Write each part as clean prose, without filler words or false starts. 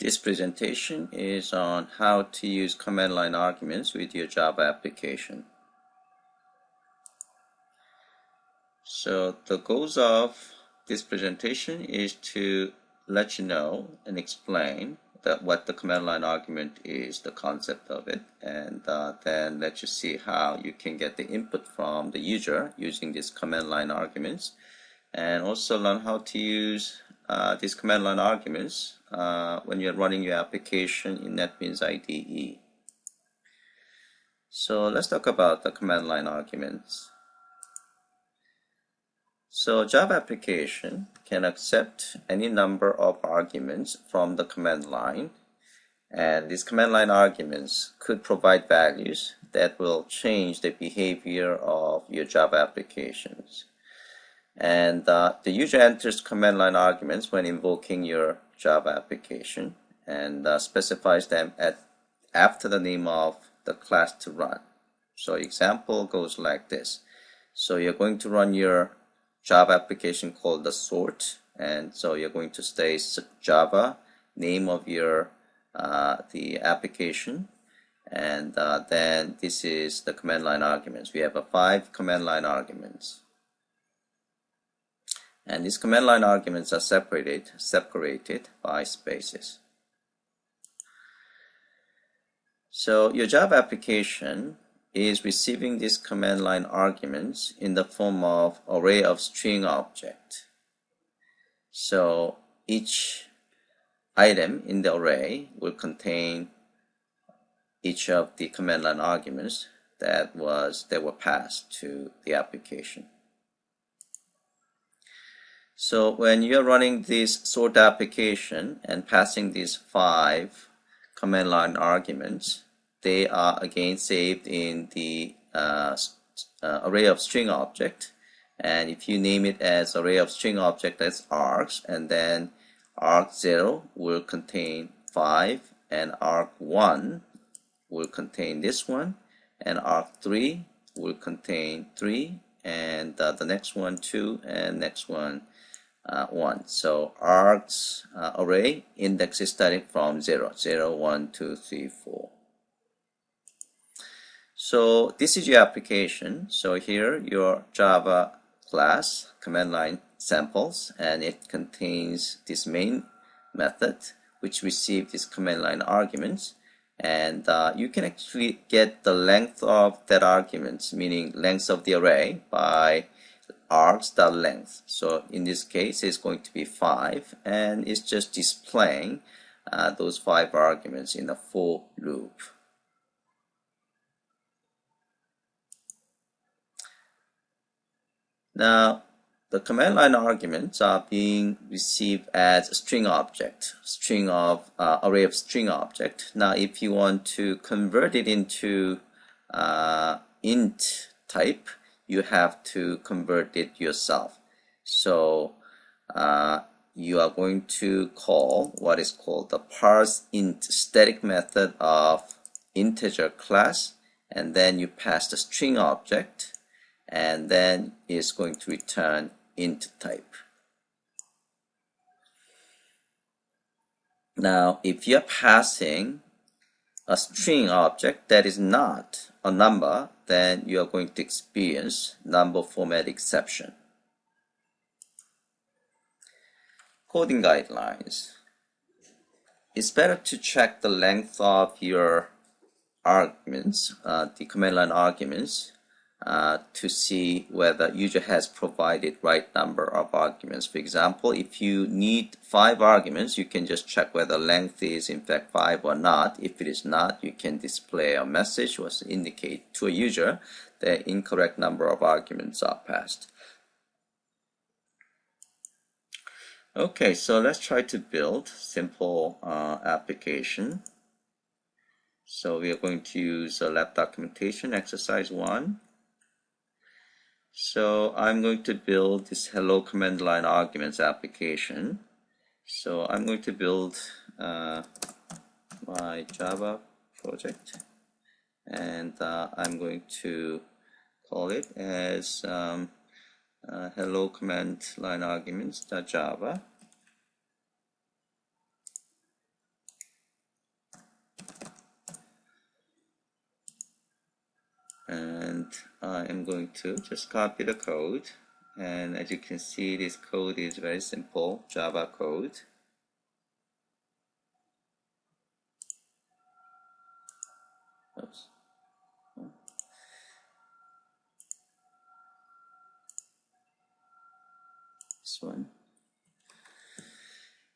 This presentation is on how to use command line arguments with your Java application. So the goals of this presentation is to let you know and explain what the command line argument is, the concept of it, and then let you see how you can get the input from the user using these command line arguments, and also learn how to use these command line arguments when you're running your application in NetBeans IDE. So let's talk about the command line arguments. So Java application can accept any number of arguments from the command line, and these command line arguments could provide values that will change the behavior of your Java applications. And the user enters command line arguments when invoking your Java application and specifies them after the name of the class to run. So example goes like this. So you're going to run your Java application called the sort, and so you're going to say Java name of your the application, and then this is the command line arguments. We have 5 command line arguments, and these command line arguments are separated by spaces. So your Java application is receiving these command line arguments in the form of array of string object. So each item in the array will contain each of the command line arguments that were passed to the application. So when you're running this sort application and passing these 5 command line arguments, they are again saved in the array of string object, and if you name it as array of string object as args, and then arg0 will contain 5, and arg1 will contain this one, and arg3 will contain 3, and the next one 2, and next one 1. So args array index is starting from 0, 0, 1, 2, 3, 4. So this is your application. So here your Java class command line samples, and it contains this main method which receives these command line arguments, and you can actually get the length of that arguments, meaning length of the array, by args.length. So in this case it's going to be 5, and it's just displaying those 5 arguments in a for loop. Now, the command line arguments are being received as a string object, array of string object. Now, if you want to convert it into int type, you have to convert it yourself. So you are going to call what is called the parseInt static method of integer class, and then you pass the string object, and then it's going to return int type. Now, if you're passing a string object that is not a number, then you are going to experience number format exception. Coding guidelines. It's better to check the length of your arguments, the command line arguments, to see whether user has provided right number of arguments. For example, if you need 5 arguments, you can just check whether length is in fact 5 or not. If it is not, you can display a message or indicate to a user the incorrect number of arguments are passed. Okay, so let's try to build simple application. So we are going to use lab documentation exercise 1. So I'm going to build this hello command line arguments application. So I'm going to build my Java project, and I'm going to call it as hello command line arguments.java. and I am going to just copy the code. And as you can see, this code is very simple Java code. Oops. This one.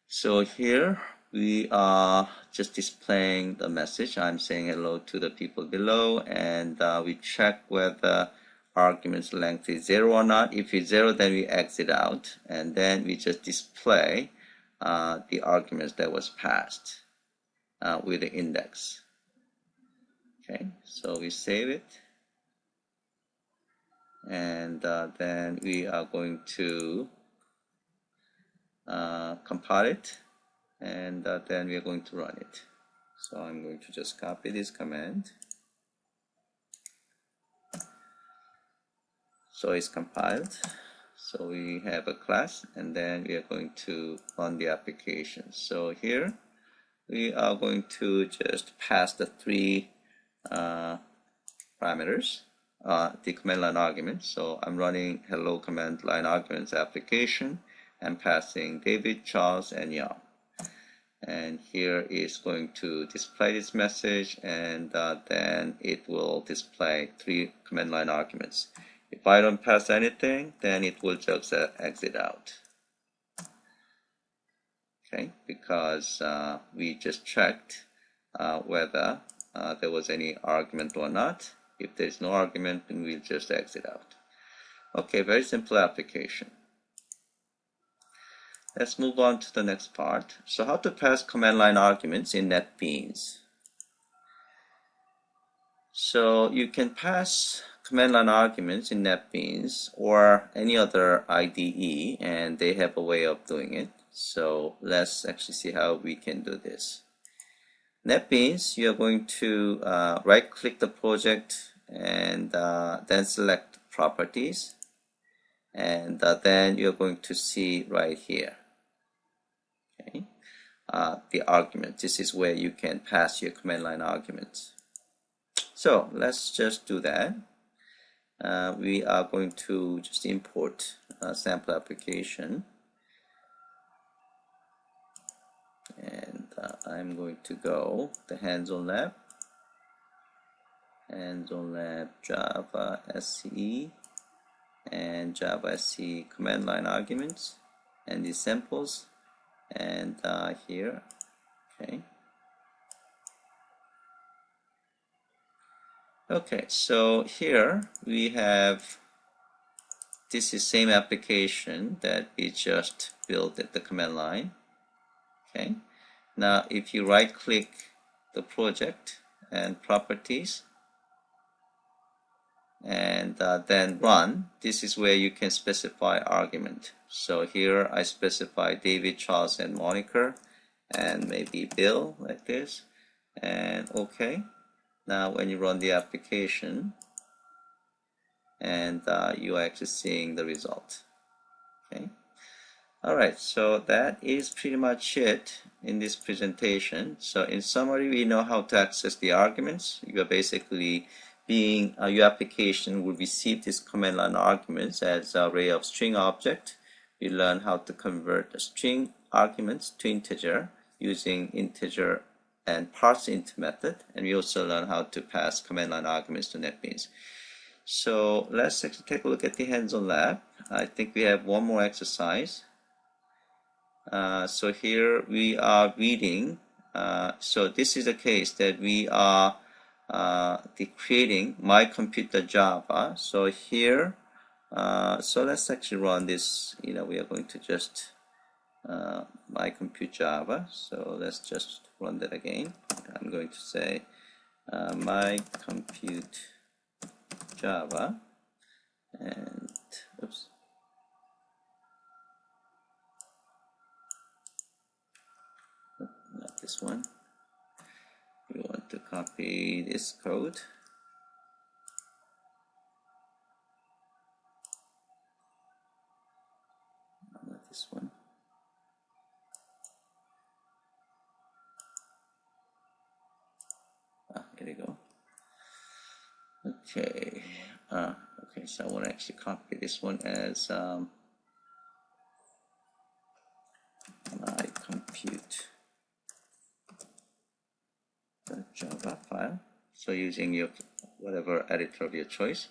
So here we are just displaying the message. I'm saying hello to the people below, and we check whether argument's length is 0 or not. If it's 0, then we exit out, and then we just display the arguments that was passed with the index. Okay, so we save it, and then we are going to compile it, and then we are going to run it. So I'm going to just copy this command. So it's compiled. So we have a class, and then we are going to run the application. So here we are going to just pass the three parameters, the command line arguments. So I'm running hello command line arguments application and passing David, Charles, and Young. And here is going to display this message, and then it will display three command line arguments. If I don't pass anything, then it will just exit out. Okay, because we just checked whether there was any argument or not. If there's no argument, then we'll just exit out. Okay, very simple application. Let's move on to the next part. So how to pass command line arguments in NetBeans. So you can pass command line arguments in NetBeans or any other IDE, and they have a way of doing it. So let's actually see how we can do this. NetBeans, you're going to right click the project, and then select properties, and then you're going to see right here, okay, the argument. This is where you can pass your command line arguments. So let's just do that. We are going to just import a sample application, and I'm going to go the hands-on lab Java SE and Java SE command line arguments and these samples, and here, okay. Okay, so here we have, this is same application that we just built at the command line. Okay, now if you right click the project and properties, and then run, this is where you can specify argument. So here I specify David, Charles, and Monica, and maybe Bill, like this, and okay. Now when you run the application, and you are actually seeing the result. Okay. Alright, so that is pretty much it in this presentation. So in summary, we know how to access the arguments. You are basically being your application will receive these command line arguments as an array of string object. We learn how to convert the string arguments to integer using integer and parse int method, and we also learn how to pass command line arguments to NetBeans. So let's actually take a look at the hands-on lab. I think we have one more exercise. So here we are reading. So this is a case that we are creating my computer Java. So here, so let's actually run this. We are going to just my compute Java. So let's just run that again. I'm going to say my compute Java, and oops. Not this one. We want to copy this code. Not this one. Here we go. Okay. Okay, so I want to actually copy this one as my compute Java file. So using your whatever editor of your choice.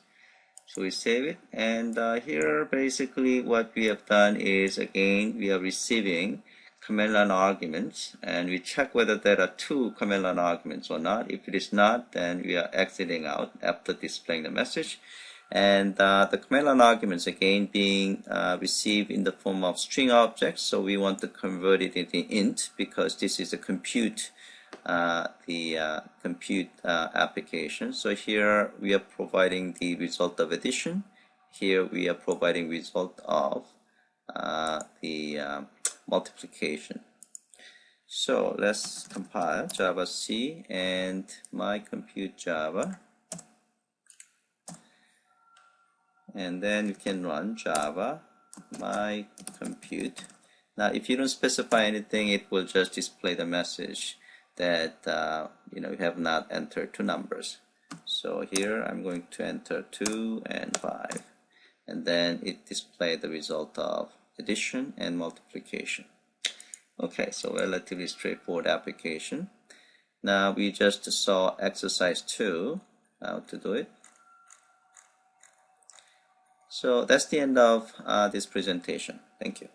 So we save it, and here basically what we have done is, again, we are receiving command line arguments, and we check whether there are two command line arguments or not. If it is not, then we are exiting out after displaying the message. And the command line arguments, again, being received in the form of string objects, so we want to convert it into int because this is a compute application. So here we are providing the result of addition. Here we are providing result of the multiplication. So let's compile Java C and my compute Java, and then you can run Java my compute. Now if you don't specify anything, it will just display the message that you have not entered two numbers. So here I'm going to enter 2 and 5, and then it displays the result of addition and multiplication. Okay, so relatively straightforward application. Now we just saw exercise 2, how to do it. So that's the end of this presentation. Thank you.